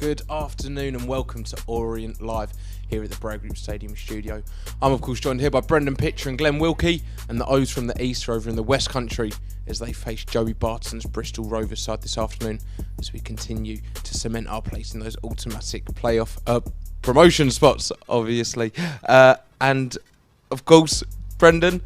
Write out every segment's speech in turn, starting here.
Good afternoon and welcome to Orient Live here at the Bray Group Stadium studio. I'm of course joined here by Brendan Pitcher and Glenn Wilkie, and the O's from the East are over in the West Country as they face Joey Barton's Bristol Rovers side this afternoon as we continue to cement our place in those automatic playoff promotion spots, obviously. And of course, Brendan,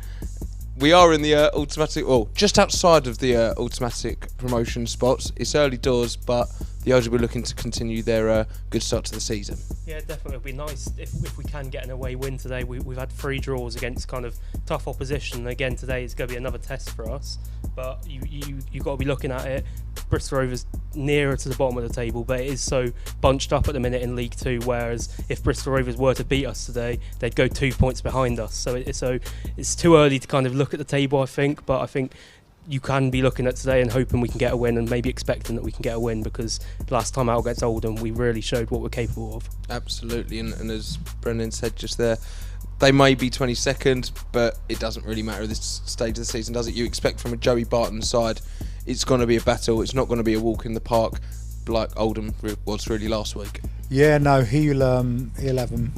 we are in the automatic, well, just outside of the automatic promotion spots. It's early doors, but the O's will be looking to continue their good start to the season. Yeah, definitely. It'd be nice if we can get an away win today. We've had 3 draws against kind of tough opposition. Again, today is going to be another test for us. But you've got to be looking at it. Bristol Rovers nearer to the bottom of the table, but it is so bunched up at the minute in League 2, whereas if Bristol Rovers were to beat us today, they'd go 2 points behind us. So it's too early to kind of look at the table, I think, but I think you can be looking at today and hoping we can get a win, and maybe expecting that we can get a win, because last time out against Oldham we really showed what we're capable of. Absolutely, and as Brendan said just there, they may be 22nd, but it doesn't really matter at this stage of the season, does it? You expect from a Joey Barton side, it's going to be a battle. It's not going to be a walk in the park like Oldham was really last week. Yeah, no, he'll have them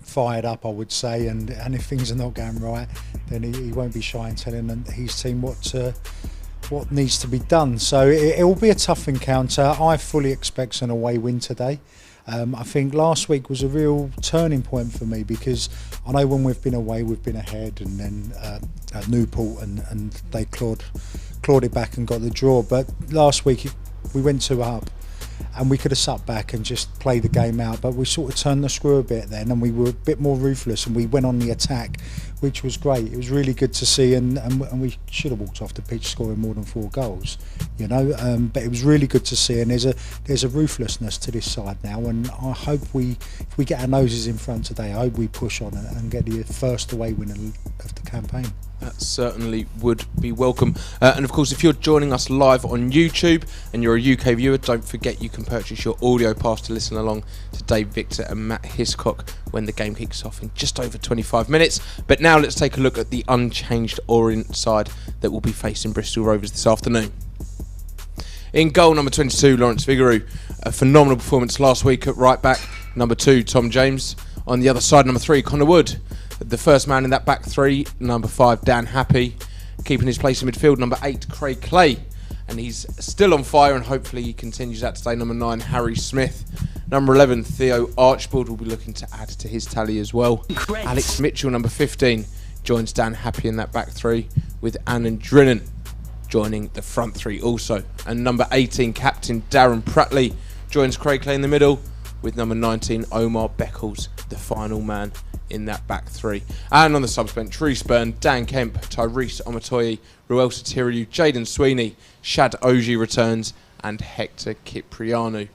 fired up, I would say, and if things are not going right, then he won't be shy in telling his team what needs to be done. So it will be a tough encounter. I fully expect an away win today. I think last week was a real turning point for me, because I know when we've been away we've been ahead, and then at Newport and they clawed it back and got the draw. But last week we went 2 up, and we could have sat back and just played the game out, but we sort of turned the screw a bit then, and we were a bit more ruthless, and we went on the attack, which was great. It was really good to see, and we should have walked off the pitch scoring more than 4 goals, you know. But it was really good to see, and there's a ruthlessness to this side now, and I hope if we get our noses in front today, I hope we push on and get the first away win of the campaign. That certainly would be welcome. And of course, if you're joining us live on YouTube and you're a UK viewer, don't forget you can purchase your audio pass to listen along to Dave Victor and Matt Hiscock when the game kicks off in just over 25 minutes. But now let's take a look at the unchanged Orient side that will be facing Bristol Rovers this afternoon. In goal, number 22, Lawrence Vigouroux. A phenomenal performance last week at right back. Number 2, Tom James. On the other side, number 3, Connor Wood. The first man in that back 3, number 5, Dan Happy. Keeping his place in midfield, number 8, Craig Clay. And he's still on fire, and hopefully he continues that today. Number 9, Harry Smith. Number 11, Theo Archibald will be looking to add to his tally as well. Great. Alex Mitchell, number 15, joins Dan Happy in that back 3, with Annan Drinnan joining the front 3 also. And number 18, Captain Darren Pratley, joins Craig Clay in the middle, with number 19, Omar Beckles, the final man in that back 3. And on the subs bench, Reece Byrne, Dan Kemp, Tyrese Omatoye, Ruel Satiriou, Jaden Sweeney, Shad Oji returns, and Hector Kiprianou.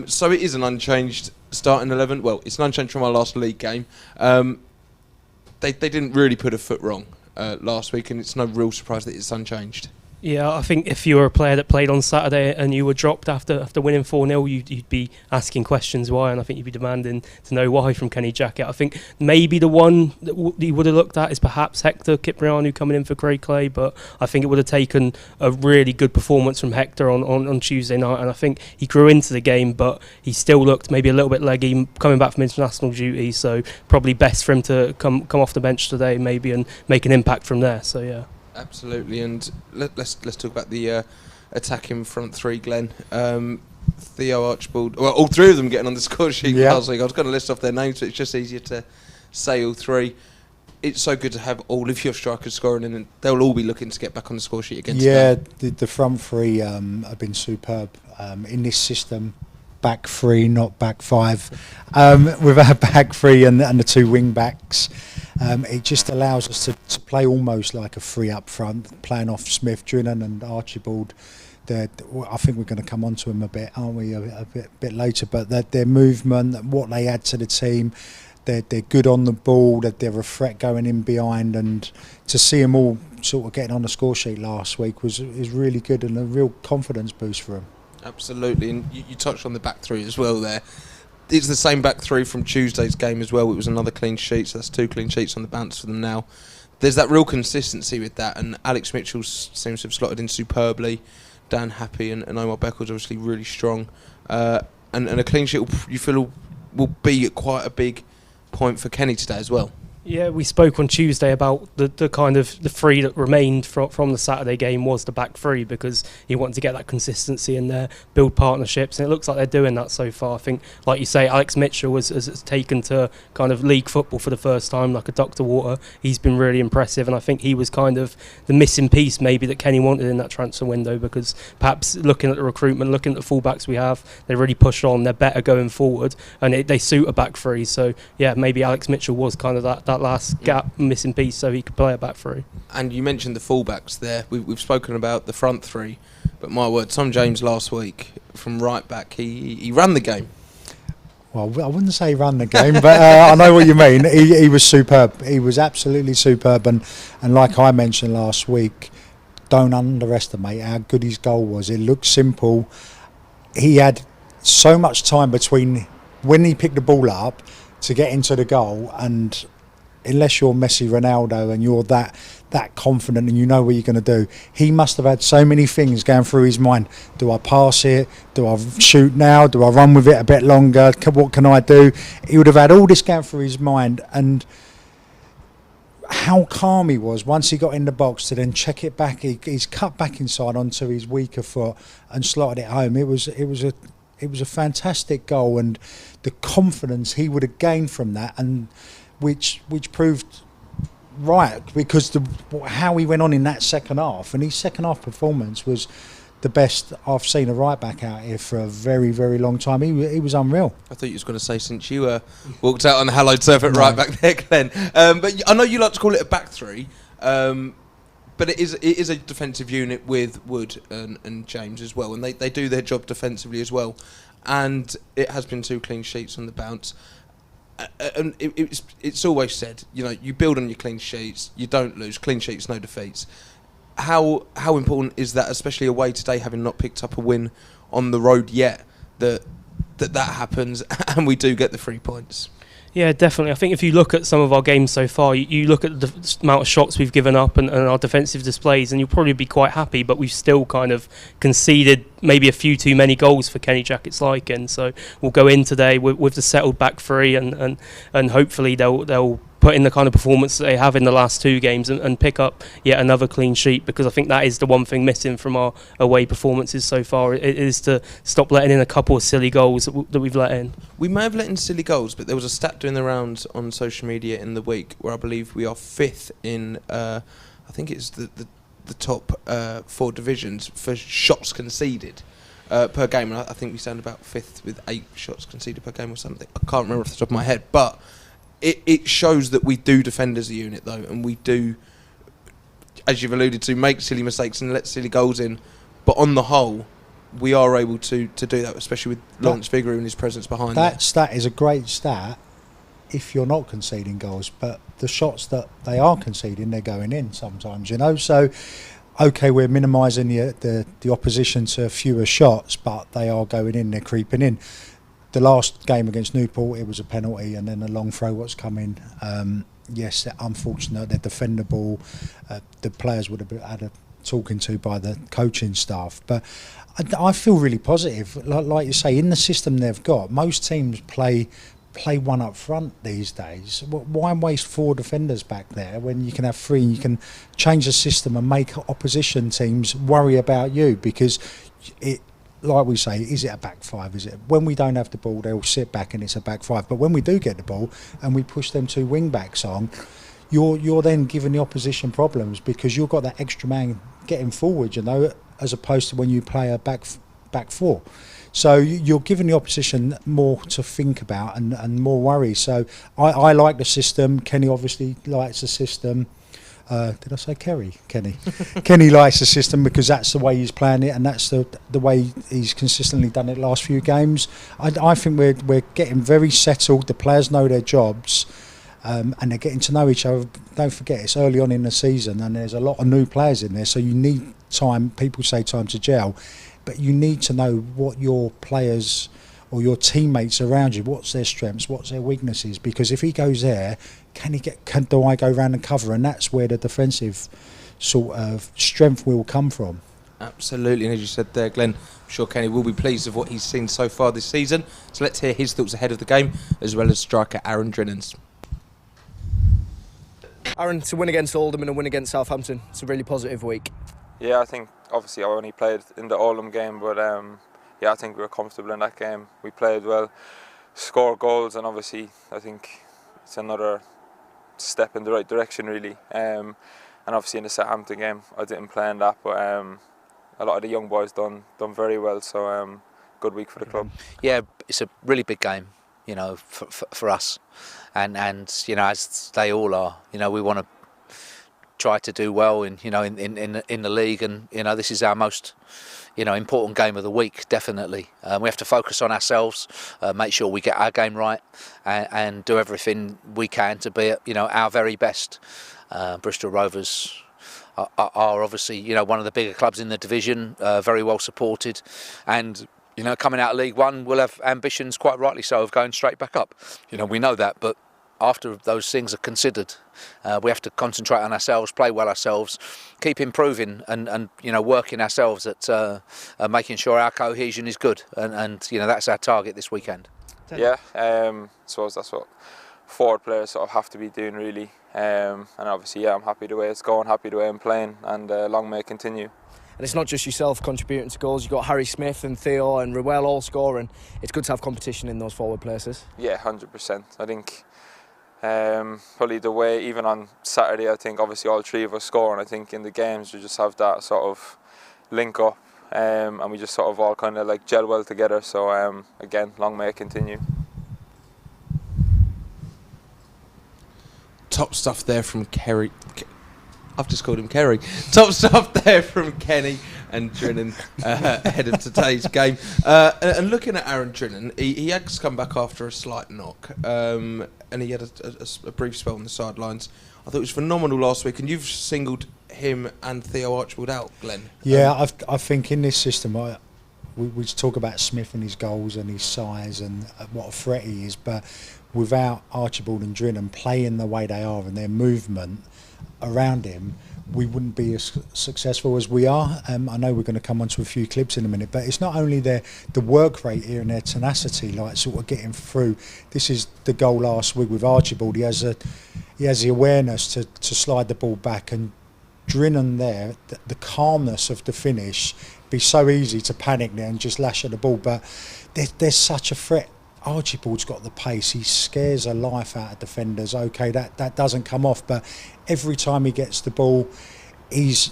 So it is an unchanged starting 11. Well, it's an unchanged from our last league game. They didn't really put a foot wrong last week, and it's no real surprise that it's unchanged. Yeah, I think if you were a player that played on Saturday and you were dropped after winning 4-0, you'd be asking questions why, and I think you'd be demanding to know why from Kenny Jackett. I think maybe the one that you would have looked at is perhaps Hector Kiprianou coming in for Craig Clay, but I think it would have taken a really good performance from Hector on Tuesday night, and I think he grew into the game, but he still looked maybe a little bit leggy coming back from international duty, so probably best for him to come off the bench today maybe and make an impact from there, so yeah. Absolutely, and let's talk about the attacking front 3, Glenn. Theo Archibald, well, all 3 of them getting on the score sheet last week. I was going to list off their names, but it's just easier to say all 3. It's so good to have all of your strikers scoring, and they'll all be looking to get back on the score sheet again. Yeah, the front 3 have been superb in this system. Back 3, not back 5. With our back 3 and the 2 wing backs, it just allows us to play almost like a 3 up front, playing off Smith, Drinnan and Archibald. I think we're going to come on to them a bit, aren't we, a bit later, but their movement, what they add to the team, they're good on the ball, they're a threat going in behind, and to see them all sort of getting on the score sheet last week is really good, and a real confidence boost for them. Absolutely, and you touched on the back 3 as well there. It's the same back 3 from Tuesday's game as well. It was another clean sheet, so that's 2 clean sheets on the bounce for them now. There's that real consistency with that, and Alex Mitchell seems to have slotted in superbly. Dan Happy and Omar Beckles obviously really strong. and a clean sheet you feel will be quite a big point for Kenny today as well. Yeah, we spoke on Tuesday about the kind of the three that remained from the Saturday game was the back three, because he wanted to get that consistency in there, build partnerships, and it looks like they're doing that so far. I think, like you say, Alex Mitchell has taken to kind of league football for the first time like a duck to water. He's been really impressive, and I think he was kind of the missing piece maybe that Kenny wanted in that transfer window, because perhaps looking at the recruitment, looking at the fullbacks we have, they really push on, they're better going forward, and they suit a back three. So yeah, maybe Alex Mitchell was kind of that last gap missing piece so he could play a back three. And you mentioned the fullbacks there. We've spoken about the front three, but my word, Tom James last week from right back, he ran the game. Well, I wouldn't say he ran the game, but I know what you mean. He was superb. He was absolutely superb, and like I mentioned last week, don't underestimate how good his goal was. It looked simple. He had so much time between when he picked the ball up to get into the goal, and unless you're Messi, Ronaldo, and you're that confident and you know what you're going to do, he must have had so many things going through his mind. Do I pass it? Do I shoot now? Do I run with it a bit longer? What can I do? He would have had all this going through his mind, and how calm he was once he got in the box to then check it back. He's cut back inside onto his weaker foot and slotted it home. It was a fantastic goal, and the confidence he would have gained from that, and which proved right, because how he went on in that second half, and his second half performance was the best I've seen a right back out here for a very, very long time. He was unreal. I thought you was going to say, since you walked out on the hallowed turf at right back there, Glenn. But I know you like to call it a back three, but it is a defensive unit with Wood and James as well, and they do their job defensively as well. And it has been 2 clean sheets on the bounce. And it's always said, you build on your clean sheets, you don't lose. Clean sheets, no defeats. How important is that, especially away today, having not picked up a win on the road yet, that happens and we do get the 3 points? Yeah, definitely. I think if you look at some of our games so far, you look at the amount of shots we've given up and our defensive displays, and you'll probably be quite happy, but we've still kind of conceded maybe a few too many goals for Kenny Jackett's liking. So we'll go in today with the settled back three, and hopefully they'll put in the kind of performance that they have in the last 2 games and pick up yet another clean sheet, because I think that is the one thing missing from our away performances so far. It is to stop letting in a couple of silly goals that we've let in. We may have let in silly goals, but there was a stat doing the rounds on social media in the week where I believe we are 5th in, I think it's the top 4 divisions for shots conceded per game, and I think we stand about 5th with 8 shots conceded per game or something. I can't remember off the top of my head, but it shows that we do defend as a unit, though, and we do, as you've alluded to, make silly mistakes and let silly goals in. But on the whole, we are able to do that, especially with Lawrence Vigouroux and his presence behind that. Stat is a great stat if you're not conceding goals, but the shots that they are conceding, they're going in sometimes, So, okay, we're minimising the opposition to fewer shots, but they are going in, they're creeping in. The last game against Newport, it was a penalty and then a long throw what's coming. Yes, unfortunate, they're defendable. The players would have had a talking to by the coaching staff. But I feel really positive. Like you say, in the system they've got, most teams play one up front these days. Why waste 4 defenders back there when you can have 3 and you can change the system and make opposition teams worry about you? Because like we say, is it a back 5? Is it when we don't have the ball, they'll sit back and it's a back 5. But when we do get the ball and we push them 2 wing backs on, you're then giving the opposition problems, because you've got that extra man getting forward, as opposed to when you play a back 4. So you're giving the opposition more to think about and more worry. So I like the system. Kenny obviously likes the system. Did I say Kenny? Kenny likes the system because that's the way he's playing it, and that's the way he's consistently done it last few games. I think we're getting very settled. The players know their jobs, and they're getting to know each other. Don't forget, it's early on in the season, and there's a lot of new players in there, so you need time. People say time to gel, but you need to know what your players or your teammates around you, what's their strengths, what's their weaknesses, because if he goes there, do I go round and cover? And that's where the defensive sort of strength will come from. Absolutely, and as you said there, Glenn, I'm sure Kenny will be pleased with what he's seen so far this season. So let's hear his thoughts ahead of the game, as well as striker Aaron Drinnan's. Aaron, to win against Oldham and a win against Southampton, it's a really positive week. Yeah, I think obviously I only played in the Oldham game, but I think we were comfortable in that game. We played well, scored goals, and obviously I think it's another step in the right direction, really. And obviously in the Southampton game, I didn't play in that, but a lot of the young boys done very well. So good week for the club. Yeah, it's a really big game, for us, and as they all are, we want to try to do well in the league, and this is our most important game of the week, definitely. We have to focus on ourselves, make sure we get our game right, and do everything we can to be at our very best. Bristol Rovers are obviously one of the bigger clubs in the division, very well supported, and coming out of League One will have ambitions, quite rightly so, of going straight back up. We know that, but after those things are considered, we have to concentrate on ourselves, play well ourselves, keep improving, and working ourselves at making sure our cohesion is good, and that's our target this weekend. Yeah, I suppose that's what forward players sort of have to be doing, really. And obviously, I'm happy the way it's going, happy the way I'm playing, and long may it continue. And it's not just yourself contributing to goals. You've got Harry Smith and Theo and Ruel all scoring. It's good to have competition in those forward places. Yeah, 100%. I think probably the way, even on Saturday, I think obviously all three of us score, and I think in the games we just have that sort of link up, and we just sort of all kind of like gel well together. So again, long may it continue. Top stuff there from Kerry. I've just called him Kerry. Top stuff there from Kenny and Drinnan ahead of today's game. And looking at Aaron Drinnan, he has come back after a slight knock, and he had a brief spell on the sidelines. I thought it was phenomenal last week, and you've singled him and Theo Archibald out, Glenn. Yeah, I think in this system, we talk about Smith and his goals and his size and what a threat he is, but without Archibald and Drinnan playing the way they are and their movement around him, we wouldn't be as successful as we are. I know we're going to come on to a few clips in a minute, but it's not only the work rate here and their tenacity, like sort of getting through. This is the goal last week with Archibald. He has the awareness to slide the ball back, and Drinnan there, the calmness of the finish. Be so easy to panic there and just lash at the ball, but there's such a threat. Archibald's got the pace. He scares the life out of defenders. Okay, that doesn't come off, but every time he gets the ball, he's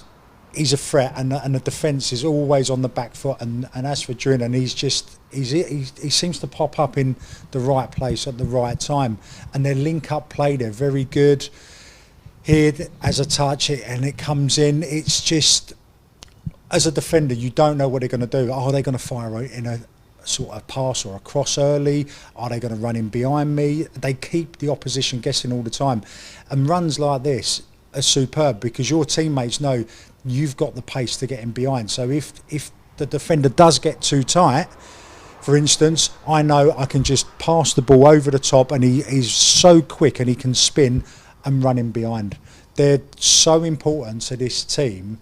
a threat, and the defence is always on the back foot. And as for Drinnan, he seems to pop up in the right place at the right time, and their link-up play, they're very good. Here, as a touch, and it comes in. It's just, as a defender, you don't know what they're going to do. Are they going to fire in a sort of pass or a cross early? Are they going to run in behind me? They keep the opposition guessing all the time, and runs like this are superb because your teammates know you've got the pace to get in behind. So if the defender does get too tight, for instance, I know I can just pass the ball over the top, and he's so quick and he can spin and run in behind. They're so important to this team,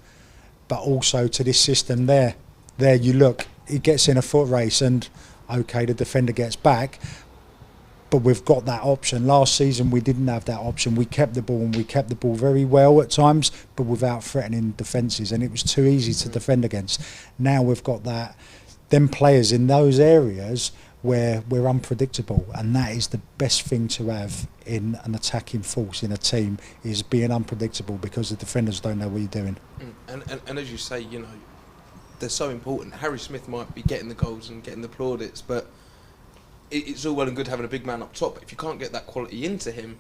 but also to this system. There you look, he gets in a foot race, and okay, the defender gets back, but we've got that option. Last season we didn't have that option. We kept the ball, and we kept the ball very well at times, but without threatening defences, and it was too easy to defend against. Now we've got them players in those areas where we're unpredictable, and that is the best thing to have in an attacking force in a team, is being unpredictable, because the defenders don't know what you're doing. And as you say, they're so important. Harry Smith might be getting the goals and getting the plaudits, but it's all well and good having a big man up top. But if you can't get that quality into him,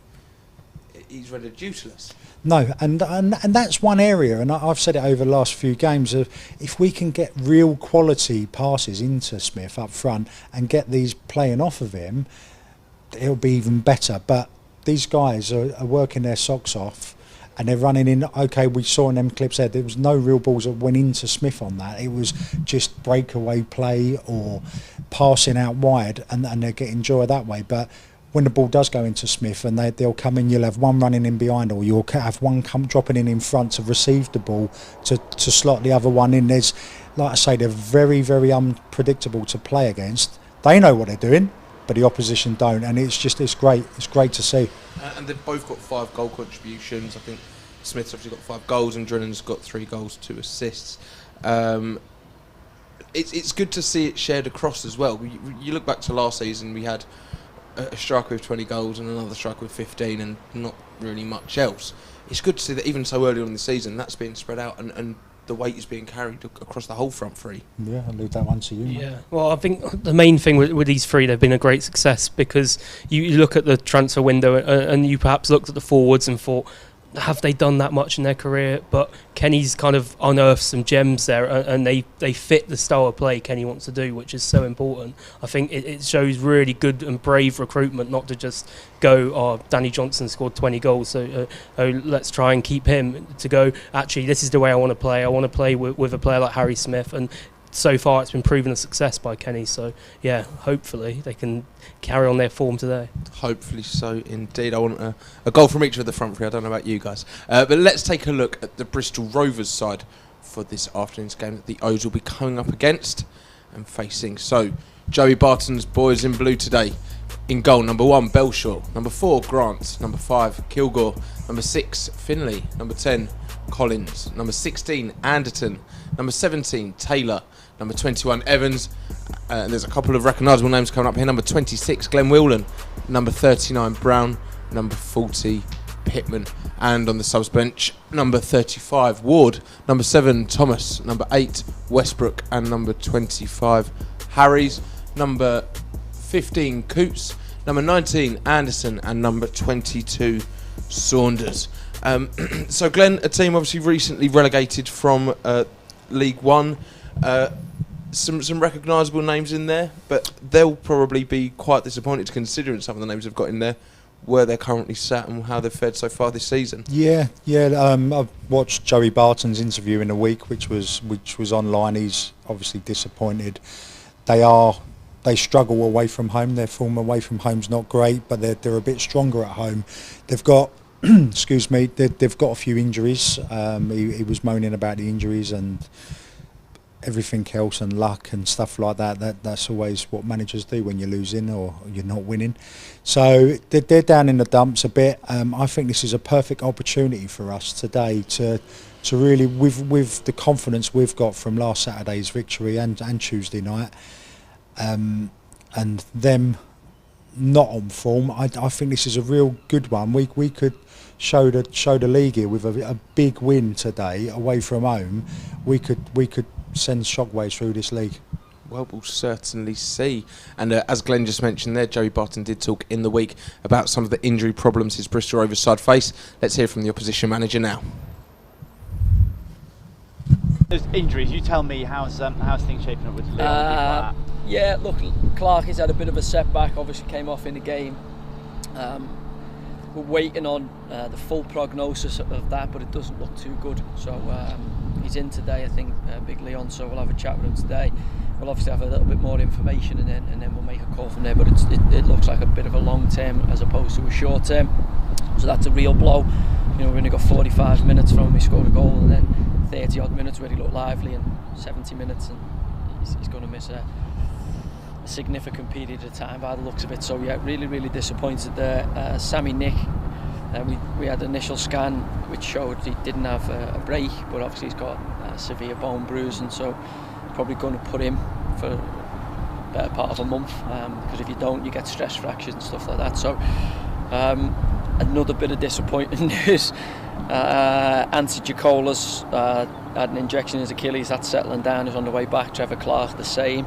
he's rendered useless. No, and that's one area, and I've said it over the last few games, of if we can get real quality passes into Smith up front and get these playing off of him, it'll be even better. But these guys are working their socks off, and they're running in. Okay, we saw in them clips there was no real balls that went into Smith on that. It was just breakaway play or passing out wide, and they're getting joy that way. But when the ball does go into Smith and they'll come in, you'll have one running in behind, or you'll have one dropping in front to receive the ball to slot the other one in. There's, like I say, they're very, very unpredictable to play against. They know what they're doing, but the opposition don't, and it's great. It's great to see. And they've both got 5 goal contributions. I think Smith's obviously got 5 goals and Drennan's got 3 goals, 2 assists. It's good to see it shared across as well. You look back to last season, we had a striker with 20 goals and another striker with 15 and not really much else. It's good to see that even so early on in the season that's being spread out and the weight is being carried across the whole front three. Yeah, I'll leave that one to you. Yeah, mate. well, I think the main thing with these 3, they've been a great success because you look at the transfer window and you perhaps looked at the forwards and thought, have they done that much in their career? But Kenny's kind of unearthed some gems there, and they fit the style of play Kenny wants to do, which is so important. I think it shows really good and brave recruitment, not to just go, oh, Danny Johnson scored 20 goals, so let's try and keep him, to go, actually, this is the way I want to play. I want to play with a player like Harry Smith, and so far it's been proven a success by Kenny. So yeah, hopefully they can carry on their form today. Hopefully so indeed. I want a goal from each of the front 3. I don't know about you guys, but let's take a look at the Bristol Rovers side for this afternoon's game that the O's will be coming up against and facing. So Joey Barton's boys in blue today. In goal, number 1 Belshaw, number 4 Grant, number 5 Kilgore, number 6 Finley, number 10 Collins, number 16 Anderton, number 17 Taylor, number 21 Evans, and there's a couple of recognisable names coming up here, number 26 Glenn Whelan, number 39 Brown, number 40 Pittman, and on the subs bench, number 35 Ward, number 7 Thomas, number 8 Westbrook, and number 25 Harries, number 15 Coots, number 19 Anderson, and number 22 Saunders. So Glenn, a team obviously recently relegated from League One, some recognisable names in there, but they'll probably be quite disappointed considering some of the names they've got in there, where they're currently sat and how they've fared so far this season. Yeah. I've watched Joey Barton's interview in a week, which was online. He's obviously disappointed. They struggle away from home. Their form away from home's not great, but they're a bit stronger at home. They've got excuse me, they've got a few injuries. He was moaning about the injuries and everything else and luck and stuff like that. That's always what managers do when you're losing or you're not winning. So they're down in the dumps a bit. I think this is a perfect opportunity for us today to really, with the confidence we've got from last Saturday's victory and Tuesday night, and them not on form, I think this is a real good one. We could show the league here with a big win today away from home. We could send shockwaves through this league. Well, we'll certainly see. And as Glenn just mentioned there, Joey Barton did talk in the week about some of the injury problems his Bristol Rovers side face. Let's hear from the opposition manager now. Those injuries, you tell me, how's things shaping up with Leon? Yeah, look, Clark has had a bit of a setback, obviously came off in the game. We're waiting on the full prognosis of that, but it doesn't look too good. So he's in today, I think, Big Leon, so we'll have a chat with him today. We'll obviously have a little bit more information and then we'll make a call from there, but it looks like a bit of a long term as opposed to a short term. So that's a real blow. You know, we've only got 45 minutes from him, he scored a goal, and then 30 odd minutes where he looked lively, and 70 minutes and he's going to miss a significant period of time by the looks of it. So yeah, really disappointed there. Sammy Nick, we had an initial scan which showed he didn't have a break, but obviously he's got a severe bone bruising, so probably going to put him for a better part of a month, because if you don't, you get stress fractures and stuff like that. So another bit of disappointing news. Anthony Jacola's had an injection in his Achilles, that's settling down, he's on the way back. Trevor Clark the same.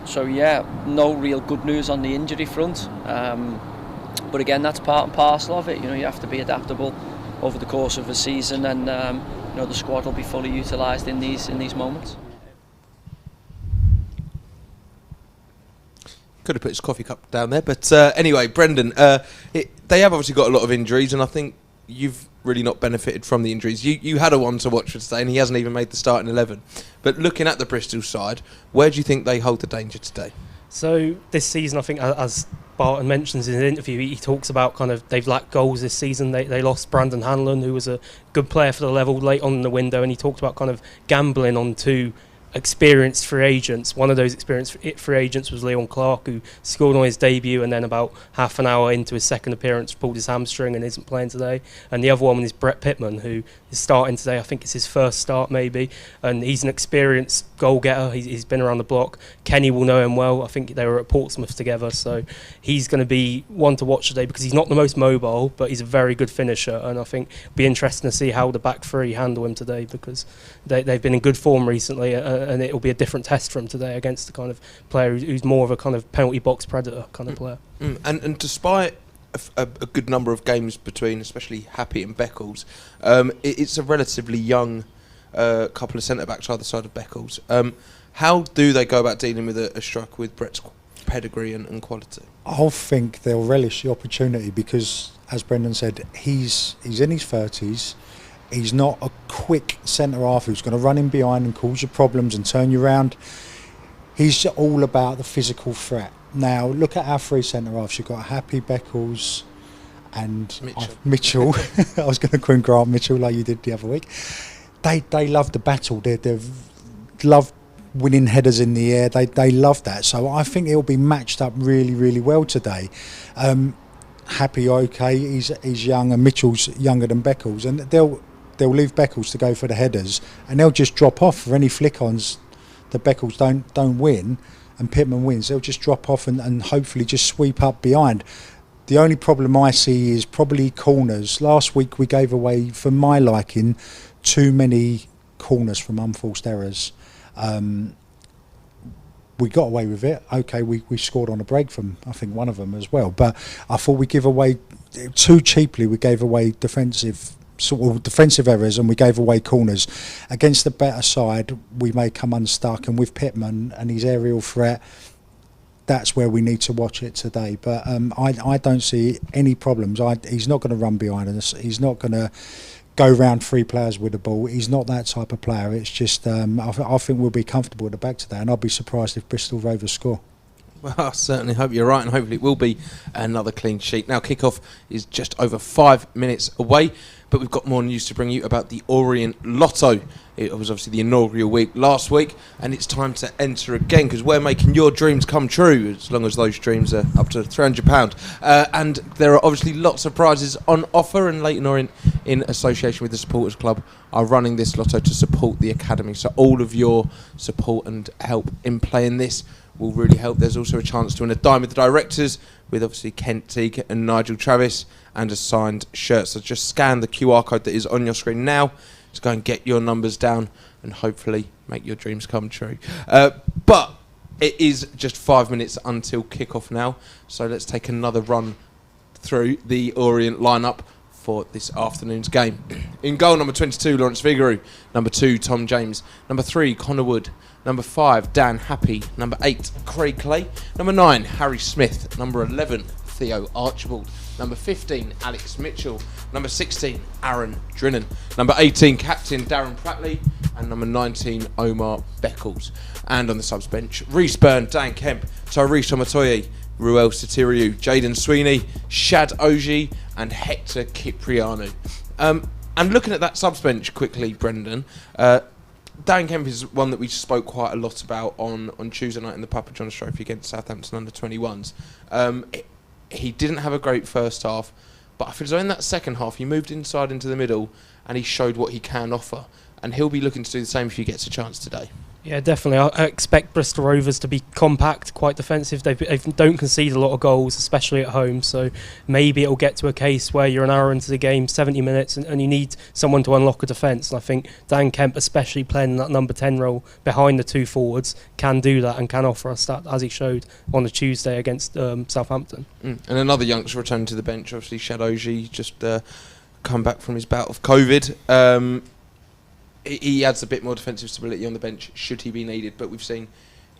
So yeah, no real good news on the injury front, but again, that's part and parcel of it. You know, you have to be adaptable over the course of a season, and you know, the squad will be fully utilised in these moments. Could have put his coffee cup down there, but anyway, Brendan, they have obviously got a lot of injuries, and I think you've really not benefited from the injuries. You had a one to watch for today, and he hasn't even made the starting 11. But looking at the Bristol side, where do you think they hold the danger today? So this season, I think, as Barton mentions in an interview, he talks about kind of they've lacked goals this season. They lost Brandon Hanlon, who was a good player for the level late on in the window, and he talked about kind of gambling on two experienced free agents. One of those experienced free agents was Leon Clark, who scored on his debut and then about half an hour into his second appearance pulled his hamstring and isn't playing today. And the other one is Brett Pittman, who is starting today. I think it's his first start maybe, and he's an experienced goal getter. He's been around the block. Kenny will know him well. I think they were at Portsmouth together, so he's going to be one to watch today because he's not the most mobile, but he's a very good finisher, and I think it'll be interesting to see how the back three handle him today, because they've been in good form recently, and it'll be a different test for him today against the kind of player who's more of a kind of penalty box predator kind of player. And despite a good number of games between, especially Happy and Beckles, it's a relatively young couple of centre-backs either side of Beckles. How do they go about dealing with a striker with Brett's pedigree and quality? I think they'll relish the opportunity because, as Brendan said, he's in his 30s. He's not a quick centre-half who's going to run in behind and cause you problems and turn you around. He's all about the physical threat. Now, look at our three centre-halves. You've got Happy, Beckles and Mitchell. I was going to call him Grant Mitchell like you did the other week. They love the battle. They love winning headers in the air. They love that. So I think it'll be matched up really, really well today. Happy, okay, he's young, and Mitchell's younger than Beckles, and they'll leave Beckles to go for the headers, and they'll just drop off for any flick-ons that Beckles don't win, and Pittman wins. They'll just drop off and hopefully just sweep up behind. The only problem I see is probably corners. Last week we gave away, for my liking, too many corners from unforced errors. We got away with it. Okay, we scored on a break from, I think, one of them as well. But I thought we give away too cheaply. We gave away defensive errors, and we gave away corners. Against the better side, we may come unstuck, and with Pittman and his aerial threat, that's where we need to watch it today. But I don't see any problems. He's not going to run behind us. He's not going to go round three players with the ball. He's not that type of player. It's just I think we'll be comfortable at the back today, and I'll be surprised if Bristol Rovers score. Well, I certainly hope you're right, and hopefully it will be another clean sheet. Now, kick-off is just over 5 minutes away, but we've got more news to bring you about the Orient Lotto. It was obviously the inaugural week last week, and it's time to enter again, because we're making your dreams come true, as long as those dreams are up to £300. And there are obviously lots of prizes on offer, and Leyton Orient, in association with the Supporters Club, are running this lotto to support the academy. So all of your support and help in playing this will really help. There's also a chance to win a dime with the directors, with obviously Kent Teague and Nigel Travis, and a signed shirt. So just scan the QR code that is on your screen now to go and get your numbers down and hopefully make your dreams come true. But it is just 5 minutes until kick-off now, so let's take another run through the Orient lineup for this afternoon's game. In goal, number 22, Lawrence Vigouroux. Number 2, Tom James. Number 3, Connor Wood. Number 5, Dan Happy. Number 8, Craig Clay. Number 9, Harry Smith. Number 11, Theo Archibald. Number 15, Alex Mitchell. Number 16, Aaron Drinnan. Number 18, Captain Darren Prattley. And number 19, Omar Beckles. And on the subs bench, Reece Byrne, Dan Kemp, Tyrese Omatoye, Ruel Satiriou, Jaden Sweeney, Shad Oji, and Hector Kiprianu. And looking at that subs bench quickly, Brendan, Dan Kemp is one that we spoke quite a lot about on Tuesday night in the Papa John's Trophy against Southampton under-21s. He didn't have a great first half, but I feel as though in that second half he moved inside into the middle and he showed what he can offer. And he'll be looking to do the same if he gets a chance today. Yeah, definitely. I expect Bristol Rovers to be compact, quite defensive. They don't concede a lot of goals, especially at home. So maybe it'll get to a case where you're an hour into the game, 70 minutes, and you need someone to unlock a defence. And I think Dan Kemp, especially playing that number 10 role behind the two forwards, can do that and can offer us that, as he showed on the Tuesday against Southampton. And another youngster returning to the bench, obviously Shadoji, just come back from his bout of COVID. He adds a bit more defensive stability on the bench should he be needed, but we've seen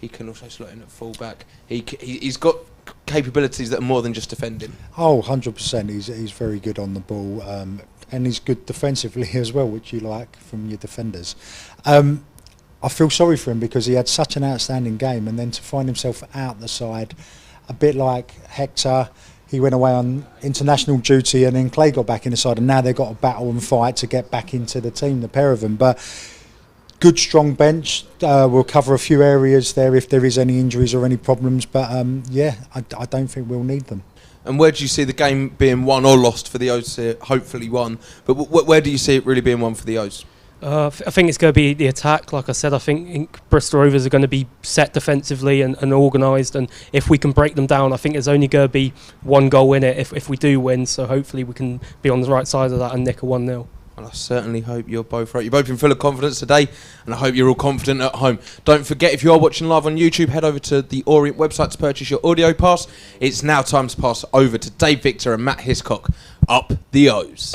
he can also slot in at full-back. He's got capabilities that are more than just defending. Oh, 100%. He's very good on the ball, and he's good defensively as well, which you like from your defenders. I feel sorry for him because he had such an outstanding game, and then to find himself out the side a bit like Hector. He went away on international duty and then Clay got back in the side, and now they've got to battle and fight to get back into the team, the pair of them. But good strong bench. We'll cover a few areas there if there is any injuries or any problems, but I don't think we'll need them. And where do you see the game being won or lost for the O's here? Hopefully won, but where do you see it really being won for the O's? I think it's going to be the attack. Like I said, I think Bristol Rovers are going to be set defensively and organised, and if we can break them down, I think there's only going to be one goal in it if we do win, so hopefully we can be on the right side of that and nick a 1-0. Well, I certainly hope you're both right. You've both been full of confidence today, and I hope you're all confident at home. Don't forget, if you are watching live on YouTube, head over to the Orient website to purchase your audio pass. It's now time to pass over to Dave Victor and Matt Hiscock. Up the O's.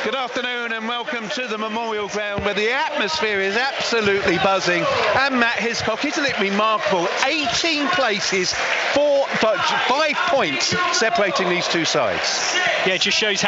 Good afternoon and welcome to the Memorial Ground, where the atmosphere is absolutely buzzing. And Matt Hiscock, isn't it remarkable? 18 places, 5 points separating these two sides. Yeah, it just shows how